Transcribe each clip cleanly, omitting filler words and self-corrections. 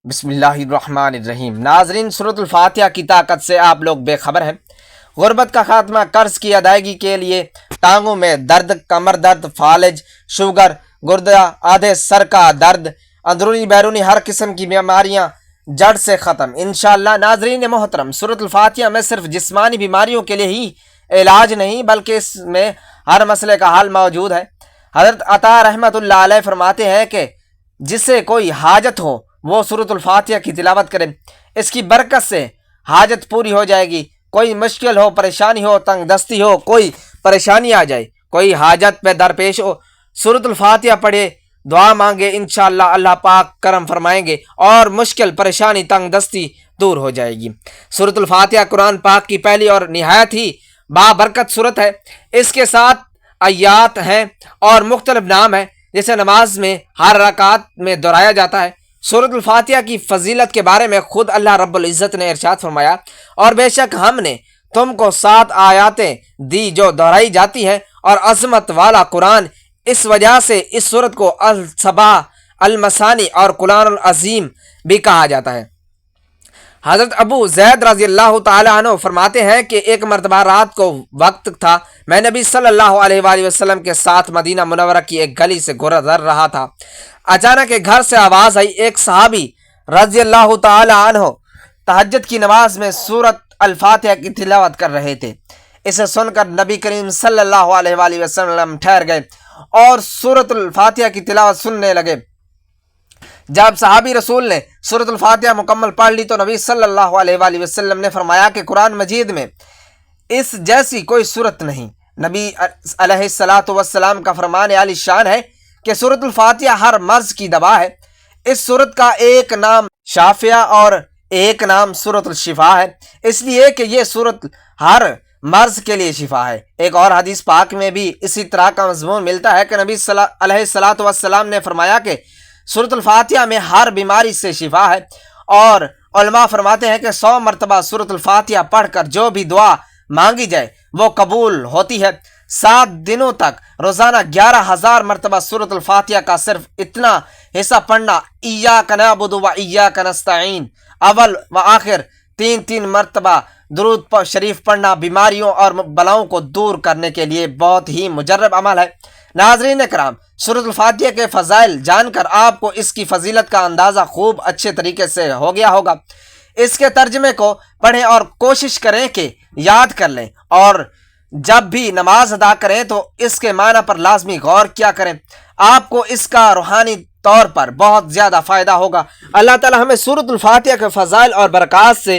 بسم اللہ الرحمن الرحیم۔ ناظرین، سورۃ الفاتحہ کی طاقت سے آپ لوگ بے خبر ہیں۔ غربت کا خاتمہ، قرض کی ادائیگی کے لیے، ٹانگوں میں درد، کمر درد، فالج، شوگر، گردہ، آدھے سر کا درد، اندرونی بیرونی ہر قسم کی بیماریاں جڑ سے ختم انشاءاللہ۔ ناظرین محترم، سورۃ الفاتحہ میں صرف جسمانی بیماریوں کے لیے ہی علاج نہیں بلکہ اس میں ہر مسئلے کا حل موجود ہے۔ حضرت عطا رحمۃ اللہ علیہ فرماتے ہیں کہ جسے کوئی حاجت ہو وہ سورۃ الفاتحہ کی تلاوت کرے، اس کی برکت سے حاجت پوری ہو جائے گی۔ کوئی مشکل ہو، پریشانی ہو، تنگ دستی ہو، کوئی پریشانی آ جائے، کوئی حاجت پہ درپیش ہو، سورۃ الفاتحہ پڑھے، دعا مانگے، انشاءاللہ اللہ پاک کرم فرمائیں گے اور مشکل، پریشانی، تنگ دستی دور ہو جائے گی۔ سورۃ الفاتحہ قرآن پاک کی پہلی اور نہایت ہی بابرکت سورت ہے۔ اس کے ساتھ آیات ہیں اور مختلف نام ہیں جسے نماز میں ہر رکعت میں دہرایا جاتا ہے۔ سورۃ الفاتحہ کی فضیلت کے بارے میں خود اللہ رب العزت نے ارشاد فرمایا، اور بے شک ہم نے تم کو 7 آیاتیں دی جو دہرائی جاتی ہیں، اور عظمت والا قرآن، اس وجہ سے اس سورت کو الصبا، المثانی اور قرآن العظیم بھی کہا جاتا ہے۔ حضرت ابو زید رضی اللہ تعالی عنہ فرماتے ہیں کہ ایک مرتبہ رات کو وقت تھا، میں نبی صلی اللہ علیہ وآلہ وسلم کے ساتھ مدینہ منورہ کی ایک گلی سے گزر رہا تھا۔ اچانک ایک گھر سے آواز آئی۔ ایک صحابی رضی اللہ تعالی عنہ تہجد کی نماز میں سورۃ الفاتحہ کی تلاوت کر رہے تھے۔ اسے سن کر نبی کریم صلی اللہ علیہ وآلہ وسلم ٹھہر گئے اور سورۃ الفاتحہ کی تلاوت سننے لگے۔ جب صحابی رسول نے سورۃ الفاتحہ مکمل پڑھ لی تو نبی صلی اللہ علیہ وآلہ وسلم نے فرمایا کہ قرآن مجید میں اس جیسی کوئی سورت نہیں۔ نبی علیہ الصلاۃ والسلام کا فرمان عالی شان ہے کہ سورۃ الفاتحہ ہر مرض کی دوا ہے۔ اس سورت کا ایک نام شافیہ اور ایک نام سورۃ الشفا ہے، اس لیے کہ یہ سورت ہر مرض کے لیے شفا ہے۔ ایک اور حدیث پاک میں بھی اسی طرح کا مضمون ملتا ہے کہ نبی علیہ الصلاۃ والسلام نے فرمایا کہ سورۃ الفاتحہ میں ہر بیماری سے شفا ہے، اور علماء فرماتے ہیں کہ 100 مرتبہ سورۃ الفاتحہ پڑھ کر جو بھی دعا مانگی جائے وہ قبول ہوتی ہے۔ 7 دنوں تک روزانہ 11,000 مرتبہ سورۃ الفاتحہ کا صرف اتنا حصہ پڑھنا، ایاک نعبد و ایاک نستعین، اول و آخر 3 مرتبہ درود شریف پڑھنا بیماریوں اور بلاؤں کو دور کرنے کے لیے بہت ہی مجرب عمل ہے۔ ناظرین کرام، سورۃ الفاتحہ کے فضائل جان کر آپ کو اس کی فضیلت کا اندازہ خوب اچھے طریقے سے ہو گیا ہوگا۔ اس کے ترجمے کو پڑھیں اور کوشش کریں کہ یاد کر لیں، اور جب بھی نماز ادا کریں تو اس کے معنی پر لازمی غور کیا کریں۔ آپ کو اس کا روحانی طور پر بہت زیادہ فائدہ ہوگا۔ اللہ تعالی ہمیں سورۃ الفاتحہ کے فضائل اور برکات سے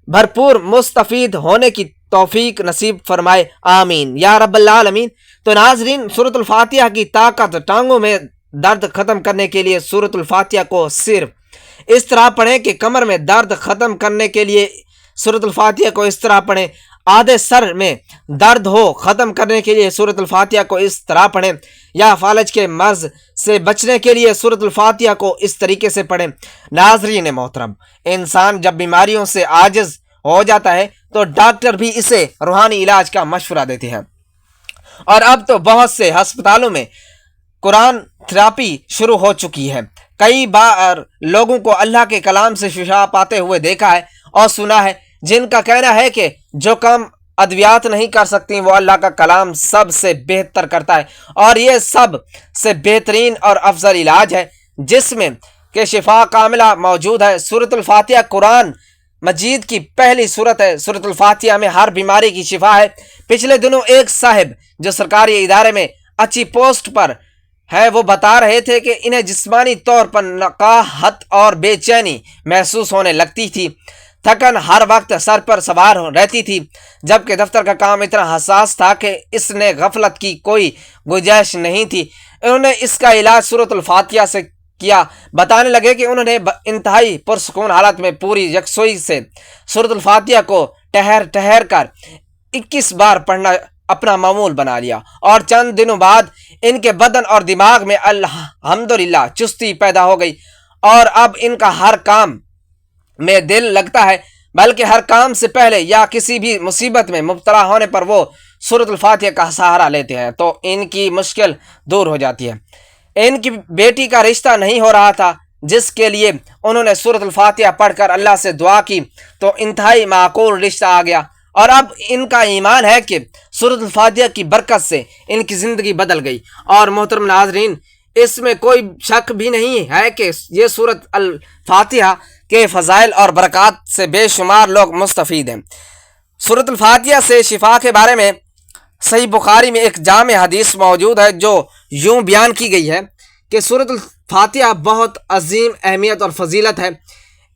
بھرپور مستفید ہونے کی توفیق نصیب فرمائے، آمین یا رب العالمین۔ تو ناظرین، سورۃ الفاتحہ کی طاقت، ٹانگوں میں درد ختم کرنے کے لیے سورۃ الفاتحہ کو صرف اس طرح پڑھیں کہ کمر میں درد ختم کرنے کے لیے سورۃ الفاتحہ کو اس طرح پڑھیں، آدھے سر میں درد ہو ختم کرنے کے لیے سورۃ الفاتحہ کو اس طرح پڑھیں، یا فالج کے مرض سے بچنے کے لیے سورۃ الفاتحہ کو اس طریقے سے پڑھیں۔ ناظرین محترم، انسان جب بیماریوں سے عاجز ہو جاتا ہے تو ڈاکٹر بھی اسے روحانی علاج کا مشورہ دیتے ہیں، اور اب تو بہت سے ہسپتالوں میں قرآن تھراپی شروع ہو چکی ہے۔ کئی بار لوگوں کو اللہ کے کلام سے شفا پاتے ہوئے دیکھا ہے اور سنا ہے، جن کا کہنا ہے کہ جو کام ادویات نہیں کر سکتی وہ اللہ کا کلام سب سے بہتر کرتا ہے، اور یہ سب سے بہترین اور افضل علاج ہے جس میں کہ شفا کاملہ موجود ہے۔ سورۃ الفاتحہ قرآن مجید کی پہلی سورت ہے۔ سورۃ الفاتحہ میں ہر بیماری کی شفا ہے۔ پچھلے دنوں ایک صاحب جو سرکاری ادارے میں اچھی پوسٹ پر ہے وہ بتا رہے تھے کہ انہیں جسمانی طور پر نقاہت اور بے چینی محسوس ہونے لگتی تھی، تھکن ہر وقت سر پر سوار رہتی تھی، جبکہ دفتر کا کام اتنا حساس تھا کہ اس نے غفلت کی کوئی گنجائش نہیں تھی۔ انہوں نے اس کا علاج سورۃ الفاتحہ سے کیا۔ بتانے لگے کہ انہوں نے انتہائی پرسکون حالت میں پوری یکسوئی سے سورۃ الفاتحہ کو ٹھہر کر 21 بار پڑھنا اپنا معمول بنا لیا، اور چند دنوں بعد ان کے بدن اور دماغ میں الحمدللہ چستی پیدا ہو گئی، اور اب ان کا ہر کام میں دل لگتا ہے، بلکہ ہر کام سے پہلے یا کسی بھی مصیبت میں مبتلا ہونے پر وہ سورۃ الفاتحہ کا سہارا لیتے ہیں تو ان کی مشکل دور ہو جاتی ہے۔ ان کی بیٹی کا رشتہ نہیں ہو رہا تھا، جس کے لیے انہوں نے سورۃ الفاتحہ پڑھ کر اللہ سے دعا کی تو انتہائی معقول رشتہ آ گیا، اور اب ان کا ایمان ہے کہ سورۃ الفاتحہ کی برکت سے ان کی زندگی بدل گئی۔ اور محترم ناظرین، اس میں کوئی شک بھی نہیں ہے کہ یہ سورۃ الفاتحہ کے فضائل اور برکات سے بے شمار لوگ مستفید ہیں۔ سورۃ الفاتحہ سے شفا کے بارے میں صحیح بخاری میں ایک جامع حدیث موجود ہے جو یوں بیان کی گئی ہے کہ سورۃ الفاتحہ بہت عظیم اہمیت اور فضیلت ہے۔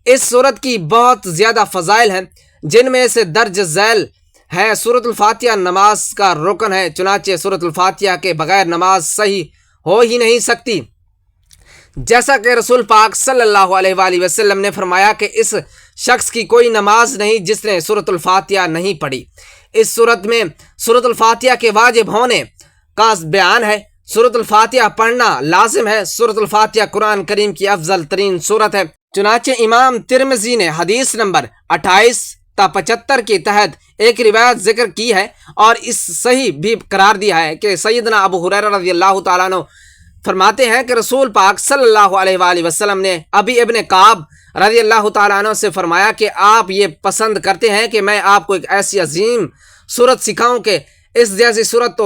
اس سورت کی بہت زیادہ فضائل ہیں، جن میں سے درج ذیل ہے سورۃ الفاتحہ نماز کا رکن ہے، چنانچہ سورۃ الفاتحہ کے بغیر نماز صحیح ہو ہی نہیں سکتی، جیسا کہ رسول پاک صلی اللہ علیہ وآلہ وسلم نے فرمایا کہ اس شخص کی کوئی نماز نہیں جس نے سورۃ الفاتحہ نہیں پڑھی۔ اس صورت میں سورۃ الفاتحہ کے واجب ہونے کا بیان ہے۔ سورۃ الفاتحہ پڑھنا لازم ہے۔ سورۃ الفاتحہ قرآن کریم کی افضل ترین سورت ہے، چنانچہ امام ترمذی نے حدیث نمبر 28 تا 75 کے تحت ایک روایت ذکر کی ہے اور اس صحیح بھی قرار دیا ہے کہ سیدنا ابو ہریرہ رضی اللہ تعالیٰ عنہ فرماتے ہیں کہ رسول پاک صلی اللہ علیہ وآلہ وسلم نے ابی ابن کعب رضی اللہ تعالیٰ عنہ سے فرمایا کہ آپ یہ پسند کرتے ہیں کہ میں آپ کو ایک ایسی عظیم سورت سکھاؤں کہ اس جیسی سورت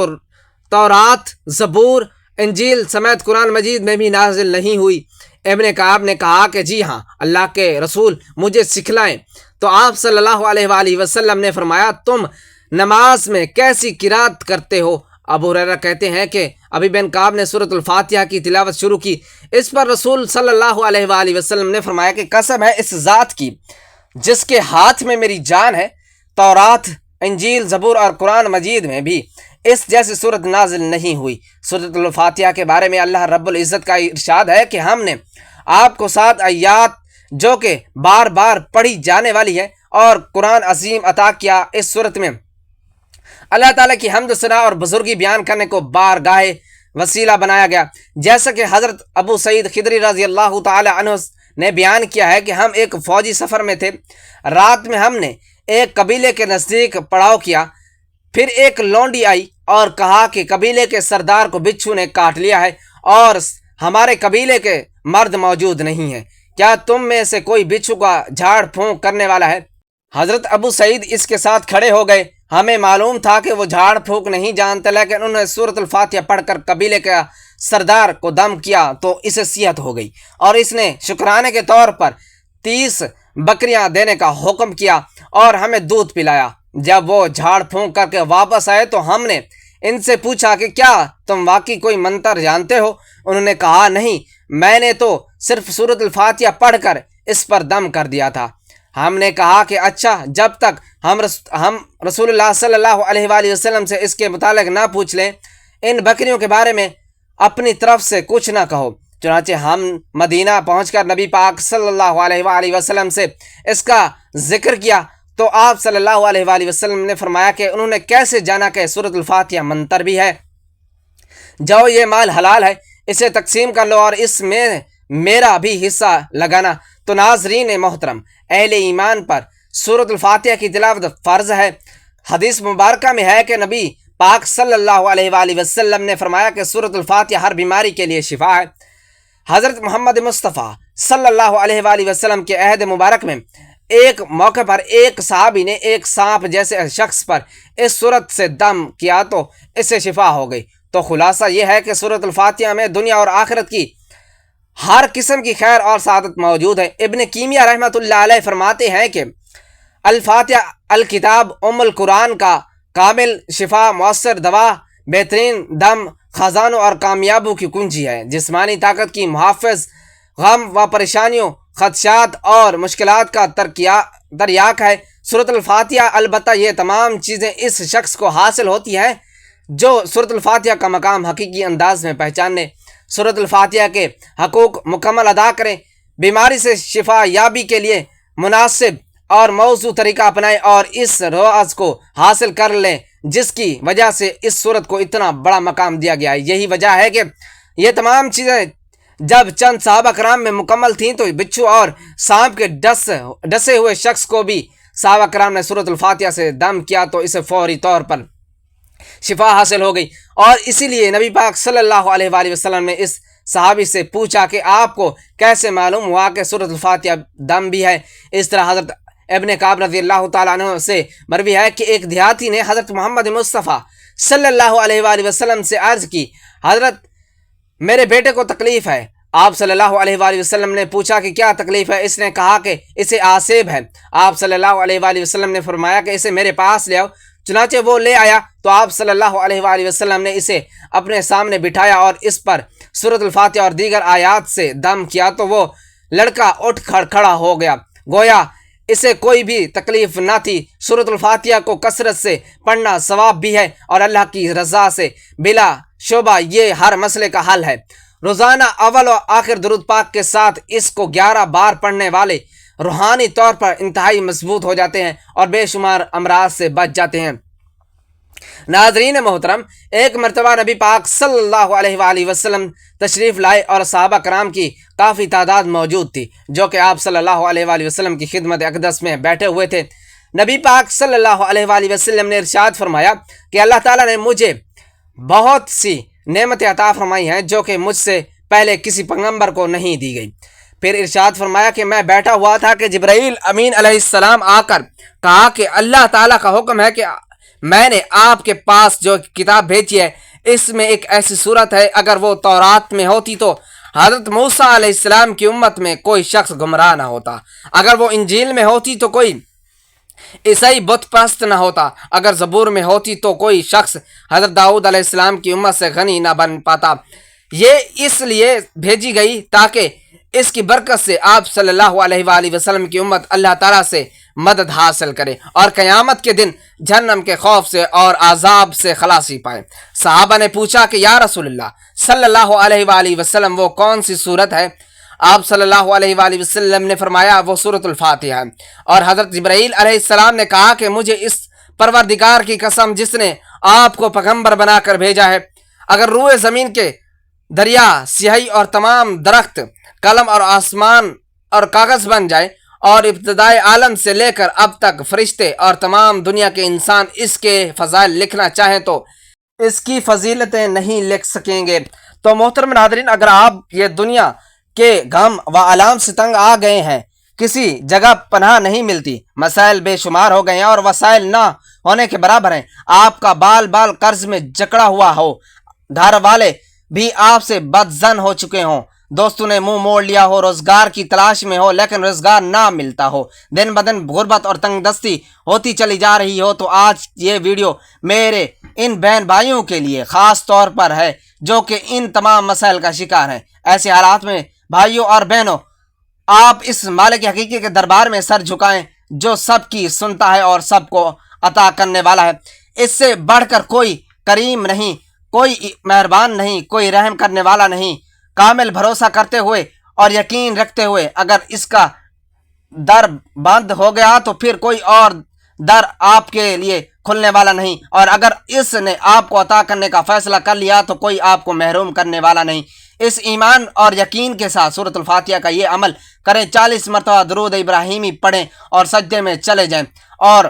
تورات، زبور، انجیل سمیت قرآن مجید میں بھی نازل نہیں ہوئی۔ ابن کعب نے کہا کہ جی ہاں اللہ کے رسول، مجھے سکھلائیں۔ تو آپ صلی اللہ علیہ وآلہ وسلم نے فرمایا تم نماز میں کیسی قرات کرتے ہو؟ ابو ہریرہ کہتے ہیں کہ ابی بن کعب نے سورۃ الفاتحہ کی تلاوت شروع کی۔ اس پر رسول صلی اللہ علیہ وآلہ وسلم نے فرمایا کہ قسم ہے اس ذات کی جس کے ہاتھ میں میری جان ہے، تورات، انجیل، زبور اور قرآن مجید میں بھی اس جیسی صورت نازل نہیں ہوئی۔ سورۃ الفاتحہ کے بارے میں اللہ رب العزت کا ارشاد ہے کہ ہم نے آپ کو 7 آیات جو کہ بار بار پڑھی جانے والی ہے اور قرآن عظیم عطا کیا۔ اس صورت میں اللہ تعالیٰ کی حمد و ثنا اور بزرگی بیان کرنے کو بارگاہ وسیلہ بنایا گیا، جیسا کہ حضرت ابو سعید خدری رضی اللہ تعالی عنہ نے بیان کیا ہے کہ ہم ایک فوجی سفر میں تھے۔ رات میں ہم نے ایک قبیلے کے نزدیک پڑاؤ کیا، پھر ایک لونڈی آئی اور کہا کہ قبیلے کے سردار کو بچھو نے کاٹ لیا ہے اور ہمارے قبیلے کے مرد موجود نہیں ہیں، کیا تم میں سے کوئی بچھو کا جھاڑ پھونک کرنے والا ہے؟ حضرت ابو سعید اس کے ساتھ کھڑے ہو گئے۔ ہمیں معلوم تھا کہ وہ جھاڑ پھونک نہیں جانتے، لیکن انہوں نے سورۃ الفاتحہ پڑھ کر قبیلے کا سردار کو دم کیا تو اسے صحت ہو گئی اور اس نے شکرانے کے طور پر 30 بکریاں دینے کا حکم کیا اور ہمیں دودھ پلایا۔ جب وہ جھاڑ پھونک کر کے واپس آئے تو ہم نے ان سے پوچھا کہ کیا تم واقعی کوئی منتر جانتے ہو؟ انہوں نے کہا نہیں، میں نے تو صرف سورۃ الفاتحہ پڑھ کر اس پر دم کر دیا تھا۔ ہم نے کہا کہ اچھا، جب تک ہم رسول اللہ صلی اللہ علیہ وآلہ وسلم سے اس کے متعلق نہ پوچھ لیں، ان بکریوں کے بارے میں اپنی طرف سے کچھ نہ کہو۔ چنانچہ ہم مدینہ پہنچ کر نبی پاک صلی اللہ علیہ وآلہ وسلم سے اس کا ذکر کیا تو آپ صلی اللہ علیہ وآلہ وسلم نے فرمایا کہ انہوں نے کیسے جانا کہ سورۃ الفاتحہ منتر بھی ہے؟ جاؤ، یہ مال حلال ہے، اسے تقسیم کر لو اور اس میں میرا بھی حصہ لگانا۔ تو ناظرین محترم، اہل ایمان پر سورۃ الفاتحہ کی تلاوت فرض ہے۔ حدیث مبارکہ میں ہے کہ نبی پاک صلی اللہ علیہ وآلہ وسلم نے فرمایا کہ سورۃ الفاتحہ ہر بیماری کے لیے شفا ہے۔ حضرت محمد مصطفیٰ صلی اللہ علیہ وآلہ وسلم کے عہد مبارک میں ایک موقع پر ایک صحابی نے ایک سانپ جیسے شخص پر اس سورت سے دم کیا تو اس سے شفا ہو گئی۔ تو خلاصہ یہ ہے کہ سورۃ الفاتحہ میں دنیا اور آخرت کی ہر قسم کی خیر اور سعادت موجود ہے۔ ابن کیمیہ رحمۃ اللہ علیہ فرماتے ہیں کہ الفاتحہ الکتاب ام القرآن کا کامل شفا، مؤثر دوا، بہترین دم، خزانوں اور کامیابوں کی کنجی ہے، جسمانی طاقت کی محافظ، غم و پریشانیوں، خدشات اور مشکلات کا تریاک ہے۔ سورۃ الفاتحہ البتہ یہ تمام چیزیں اس شخص کو حاصل ہوتی ہیں جو سورۃ الفاتحہ کا مقام حقیقی انداز میں پہچاننے، سورۃ الفاتحہ کے حقوق مکمل ادا کریں، بیماری سے شفا یابی کے لیے مناسب اور موزوں طریقہ اپنائیں اور اس راز کو حاصل کر لیں جس کی وجہ سے اس سورت کو اتنا بڑا مقام دیا گیا ہے۔ یہی وجہ ہے کہ یہ تمام چیزیں جب چند صحابہ کرام میں مکمل تھیں تو بچھو اور سانپ کے ڈسے ہوئے شخص کو بھی صحابہ کرام نے سورۃ الفاتحہ سے دم کیا تو اسے فوری طور پر شفا حاصل ہو گئی، اور اسی لیے نبی پاک صلی اللہ علیہ وآلہ وسلم نے اس صحابی سے پوچھا کہ آپ کو کیسے معلوم ہوا کہ سورۃ الفاتحہ دم بھی ہے؟ اس طرح حضرت ابن کعب رضی اللہ تعالیٰ عنہ سے مروی ہے کہ ایک دیہاتی نے حضرت محمد مصطفیٰ صلی اللہ علیہ وآلہ وسلم سے عرض کی، حضرت میرے بیٹے کو تکلیف ہے۔ آپ صلی اللہ علیہ وآلہ وسلم نے پوچھا کہ کیا تکلیف ہے؟ اس نے کہا کہ اسے آسیب ہے۔ آپ صلی اللہ علیہ وآلہ وسلم نے فرمایا کہ اسے میرے پاس لے آؤ۔ چنانچہ وہ لے آیا تو آپ صلی اللہ علیہ وآلہ وسلم نے اسے اپنے سامنے بٹھایا اور اس پر سورۃ الفاتحہ اور دیگر آیات سے دم کیا تو وہ لڑکا اٹھ کھڑا ہو گیا، گویا اسے کوئی بھی تکلیف نہ تھی۔ سورۃ الفاتحہ کو کثرت سے پڑھنا ثواب بھی ہے اور اللہ کی رضا سے بلا شبہ یہ ہر مسئلے کا حل ہے۔ روزانہ اول و آخر درود پاک کے ساتھ اس کو 11 بار پڑھنے والے روحانی طور پر انتہائی مضبوط ہو جاتے ہیں اور بے شمار امراض سے بچ جاتے ہیں۔ ناظرین محترم، ایک مرتبہ نبی پاک صلی اللہ علیہ وآلہ وسلم تشریف لائے اور صحابہ کرام کی کافی تعداد موجود تھی جو کہ آپ صلی اللہ علیہ وآلہ وسلم کی خدمت اقدس میں بیٹھے ہوئے تھے۔ نبی پاک صلی اللہ علیہ وآلہ وسلم نے ارشاد فرمایا کہ اللہ تعالیٰ نے مجھے بہت سی نعمتیں عطا فرمائی ہیں جو کہ مجھ سے پہلے کسی پیغمبر کو نہیں دی گئی۔ پھر ارشاد فرمایا کہ میں بیٹھا ہوا تھا کہ جبرائیل امین علیہ السلام آ کر کہا کہ اللہ تعالیٰ کا حکم ہے کہ میں نے آپ کے پاس جو کتاب بھیجی ہے اس میں ایک ایسی صورت ہے، اگر وہ تورات میں ہوتی تو حضرت موسیٰ علیہ السلام کی امت میں کوئی شخص گمراہ نہ ہوتا، اگر وہ انجیل میں ہوتی تو کوئی عیسائی بت پرست نہ ہوتا، اگر زبور میں ہوتی تو کوئی شخص حضرت داؤد علیہ السلام کی امت سے غنی نہ بن پاتا۔ یہ اس لیے بھیجی گئی تاکہ اس کی برکت سے آپ صلی اللہ علیہ وآلہ وسلم کی امت اللہ تعالیٰ سے مدد حاصل کرے اور قیامت کے دن جہنم کے خوف سے اور عذاب سے خلاصی پائے۔ صحابہ نے پوچھا کہ یا رسول اللہ صلی اللہ علیہ وآلہ وسلم وہ کون سی صورت ہے؟ آپ صلی اللہ علیہ وآلہ وسلم نے فرمایا وہ سورۃ الفاتحہ ہے۔ اور حضرت جبرائیل علیہ السلام نے کہا کہ مجھے اس پروردگار کی قسم جس نے آپ کو پیغمبر بنا کر بھیجا ہے، اگر روئے زمین کے دریا سیاہی اور تمام درخت قلم اور آسمان اور کاغذ بن جائے اور ابتدائے عالم سے لے کر اب تک فرشتے اور تمام دنیا کے انسان اس کے فضائل لکھنا چاہیں تو اس کی فضیلتیں نہیں لکھ سکیں گے۔ تو محترم ناظرین، اگر آپ یہ دنیا کے غم و آلام سے تنگ آ گئے ہیں، کسی جگہ پناہ نہیں ملتی، مسائل بے شمار ہو گئے ہیں اور وسائل نہ ہونے کے برابر ہیں، آپ کا بال قرض میں جکڑا ہوا ہو، گھر والے بھی آپ سے بدظن ہو چکے ہوں، دوستوں نے منہ موڑ لیا ہو، روزگار کی تلاش میں ہو لیکن روزگار نہ ملتا ہو، دن بدن غربت اور تنگ دستی ہوتی چلی جا رہی ہو، تو آج یہ ویڈیو میرے ان بہن بھائیوں کے لیے خاص طور پر ہے جو کہ ان تمام مسائل کا شکار ہیں۔ ایسے حالات میں بھائیوں اور بہنوں، آپ اس مالک حقیقی کے دربار میں سر جھکائیں جو سب کی سنتا ہے اور سب کو عطا کرنے والا ہے۔ اس سے بڑھ کر کوئی کریم نہیں، کوئی مہربان نہیں، کوئی رحم کرنے والا نہیں۔ کامل بھروسہ کرتے ہوئے اور یقین رکھتے ہوئے اگر اس کا در بند ہو گیا تو پھر کوئی اور در آپ کے لیے کھلنے والا نہیں، اور اگر اس نے آپ کو عطا کرنے کا فیصلہ کر لیا تو کوئی آپ کو محروم کرنے والا نہیں۔ اس ایمان اور یقین کے ساتھ سورۃ الفاتحہ کا یہ عمل کریں، 40 مرتبہ درود ابراہیمی پڑھیں اور سجدے میں چلے جائیں، اور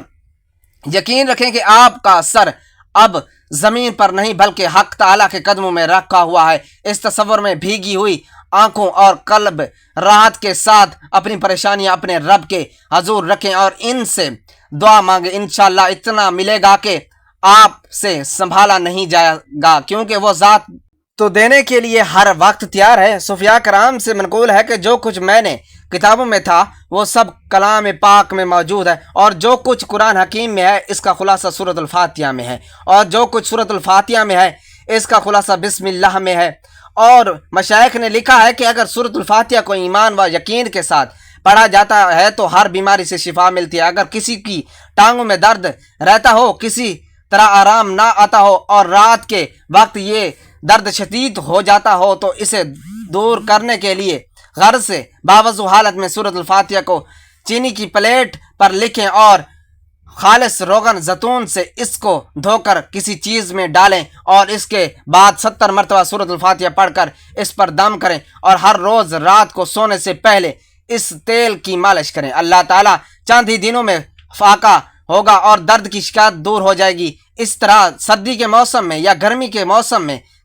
یقین رکھیں کہ آپ کا سر اب زمین پر نہیں بلکہ حق تعالیٰ کے قدموں میں رکھا ہوا ہے۔ اس تصور میں بھیگی ہوئی آنکھوں اور قلب راحت کے ساتھ اپنی پریشانیاں اپنے رب کے حضور رکھیں اور ان سے دعا مانگیں، انشاءاللہ اتنا ملے گا کہ آپ سے سنبھالا نہیں جائے گا، کیونکہ وہ ذات تو دینے کے لیے ہر وقت تیار ہے۔ صوفیاء کرام سے منقول ہے کہ جو کچھ میں نے کتابوں میں تھا وہ سب کلام پاک میں موجود ہے، اور جو کچھ قرآن حکیم میں ہے اس کا خلاصہ سورۃ الفاتحہ میں ہے، اور جو کچھ سورۃ الفاتحہ میں ہے اس کا خلاصہ بسم اللہ میں ہے۔ اور مشائخ نے لکھا ہے کہ اگر سورۃ الفاتحہ کو ایمان و یقین کے ساتھ پڑھا جاتا ہے تو ہر بیماری سے شفا ملتی ہے۔ اگر کسی کی ٹانگوں میں درد رہتا ہو، کسی طرح آرام نہ آتا ہو اور رات کے وقت یہ درد شدید ہو جاتا ہو تو اسے دور کرنے کے لیے غرض سے باوضو حالت میں سورۃ الفاتحہ کو چینی کی پلیٹ پر لکھیں اور خالص روغن زیتون سے اس کو دھو کر کسی چیز میں ڈالیں، اور اس کے بعد 70 مرتبہ سورۃ الفاتحہ پڑھ کر اس پر دم کریں، اور ہر روز رات کو سونے سے پہلے اس تیل کی مالش کریں۔ اللہ تعالیٰ چند ہی دنوں میں فاقہ ہوگا اور درد کی شکایت دور ہو جائے گی۔ اس طرح سردی کے موسم میں یا گرمی کے موسم میں